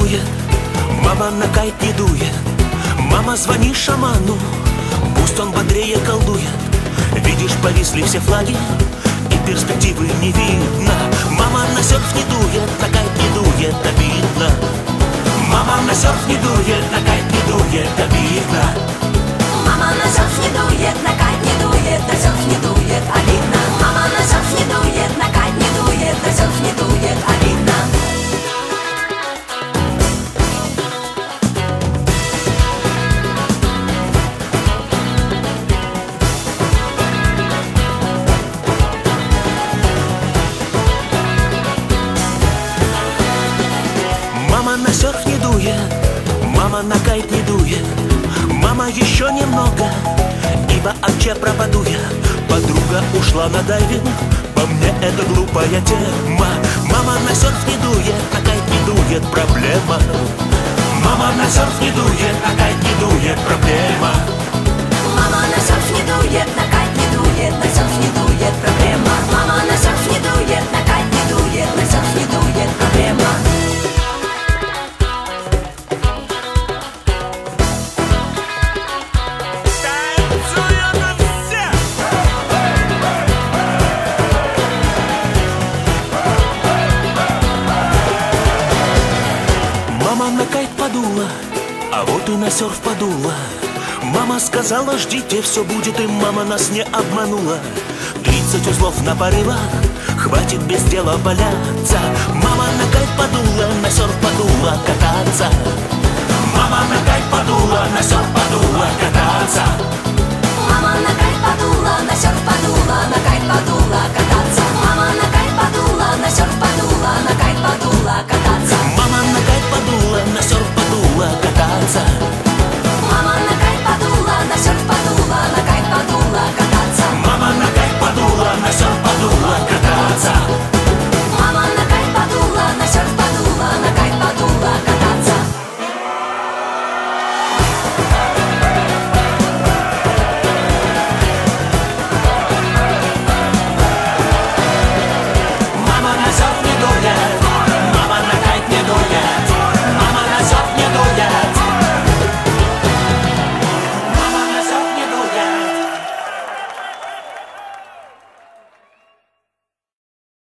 дует, мама на кайт не дует. Мама, звони шаману, пусть он бодрее колдует. Видишь, повисли все флаги, и перспективы не видно. Мама на серф не дует, на кайт не дует, обидно. Мама на серф не дует, на кайт не дует, обидно. Мама на серф не дует, на кайт не дует, на серф не дует, обидно. Мама на серф не дует, на кайт не дует, на серф не дует, обидно. Мама на серф не дует, мама на кайт не дует. Мама, еще немного, ибо отче пропаду я. Подруга ушла на дайвинг, по мне это глупая тема. Мама на серф не дует, на кайт не дует, проблема. Мама на серф не дует, на кайт не дует, проблема. Мама на серф не дует, на кайт не дует, на серф не дует, проблема. Мама на серф не дует, на кайт не дует, на серф не дует, проблема. Мама на кайт подула, а вот и на серф подула. Мама сказала, ждите, все будет, и мама нас не обманула. 30 узлов на порывах, хватит без дела валяться. Мама на кайт подула, на серф подула, кататься. Мама на кайт подула, на серф подула, кататься.